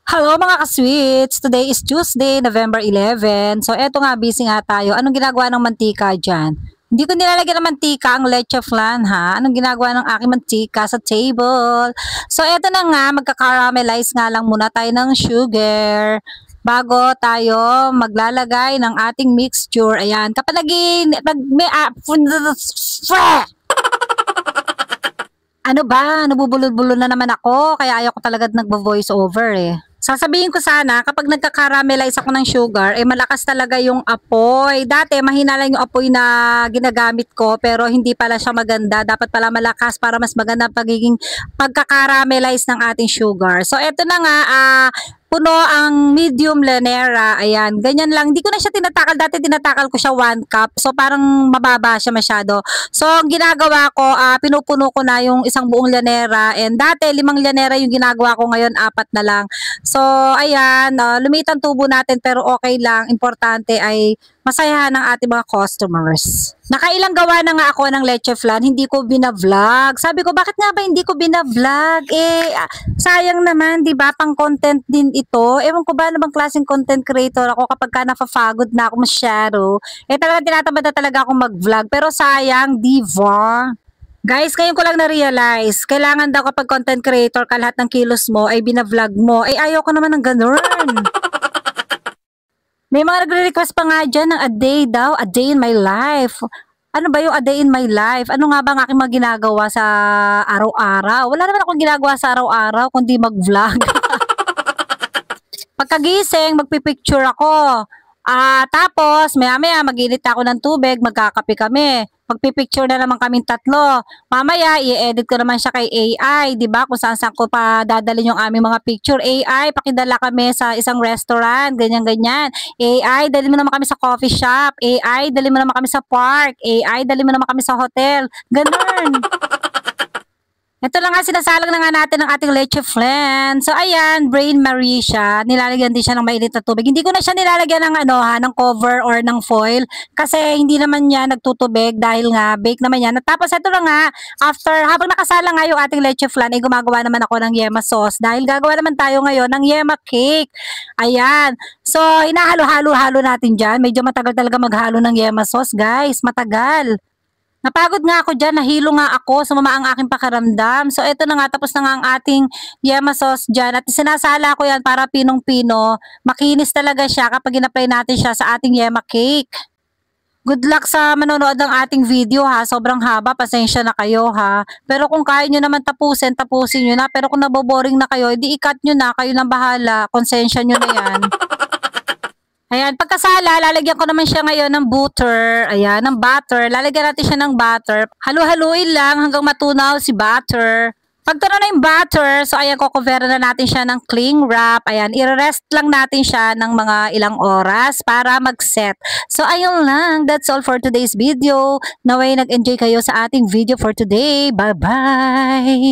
Hello mga ka-sweets! Today is Tuesday, November 11. So eto nga, busy nga tayo. Anong ginagawa ng mantika dyan? Hindi ko nilalagyan ng mantika ang leche flan ha. Anong ginagawa ng aking mantika sa table? So eto na nga, magka-caramelize nga lang muna tayo ng sugar bago tayo maglalagay ng ating mixture. Ayan, kapag pag may ano ba, nabubulol-bulol na naman ako, kaya ayaw ko talaga nagbo-voice over eh. Sasabihin ko sana, kapag nagka-caramelize ako ng sugar, eh malakas talaga yung apoy. Dati, mahina lang yung apoy na ginagamit ko, pero hindi pala siya maganda. Dapat pala malakas para mas maganda pagiging pagka-caramelize ng ating sugar. So, eto na nga, puno ang medium lanera. Ayan, ganyan lang. Hindi ko na siya tinatakal. Dati tinatakal ko siya 1 cup. So, parang mababa siya masyado. So, ang ginagawa ko, pinupuno ko na yung isang buong lanera. And dati, 5 lanera yung ginagawa ko. Ngayon, 4 na lang. So, ayan, lumiit ang tubo natin pero okay lang. Importante ay masayahan ng ating mga customers. Nakailang gawa na nga ako ng leche flan, hindi ko binavlog. Sabi ko, bakit nga ba hindi ko binavlog? Sayang naman, di ba? Pang content din ito. Ewan ko ba na bang klaseng content creator ako kapag ka napapagod na ako masyado. Talagang tinatamad na talaga ako mag-vlog. Pero sayang, di ba? Guys, ngayon ko lang na-realize, kailangan daw kapag content creator ka lahat ng kilos mo ay binavlog mo. Ayaw ko naman ng ganun. May mga nagre-request pa nga dyan ng a day daw, a day in my life. Ano ba yung a day in my life? Ano nga ba ang aking mga ginagawa sa araw-araw? Wala naman akong ginagawa sa araw-araw kundi mag-vlog. Pagkagising, magpipicture ako. Tapos, maya-maya, mag-init ako ng tubig, magkakape kami. Magpipicture na naman kaming tatlo. Mamaya, i-edit ko naman siya kay AI, di ba? Kung saan-saan ko pa dadalhin yung aming mga picture. AI, pakidala kami sa isang restaurant, ganyan-ganyan. AI, dali mo naman kami sa coffee shop. AI, dali mo naman kami sa park. AI, dali mo naman kami sa hotel. Ganun. Ito lang nga, sinasalang na nga natin ang ating leche flan. So, ayan, Brain Marie siya. Nilalagyan din siya ng mainit na tubig. Hindi ko na siya nilalagyan ng, ng cover or ng foil. Kasi hindi naman niya nagtutubig dahil nga bake naman yan. At tapos, ito lang nga, habang nakasala nga yung ating leche flan, ay gumagawa naman ako ng yema sauce. Dahil gagawa naman tayo ngayon ng yema cake. Ayan. So, inahalo-halo-halo natin dyan. Medyo matagal talaga maghalo ng yema sauce, guys. Matagal. Napagod nga ako dyan, nahilo nga ako, sumama ang aking pakiramdam. So, ito na nga, tapos na nga ang ating yema sauce dyan. At sinasala ko yan para pinong-pino. Makinis talaga siya kapag in-apply natin siya sa ating yema cake. Good luck sa manonood ng ating video ha. Sobrang haba, pasensya na kayo ha. Pero kung kaya nyo naman tapusin nyo na. Pero kung naboboring na kayo, edi i-cut nyo na, kayo nang bahala. Konsensya nyo na yan. Ayan, pagkasala, lalagyan ko naman siya ngayon ng butter. Ayan, ng butter. Lalagyan natin siya ng butter. Halu-haluin lang hanggang matunaw si butter. Pag tunaw na yung butter, so ayan, kukovera na natin siya ng cling wrap. Ayan, i-rest lang natin siya ng mga ilang oras para mag-set. So ayun lang, that's all for today's video. Naway nag-enjoy kayo sa ating video for today. Bye-bye!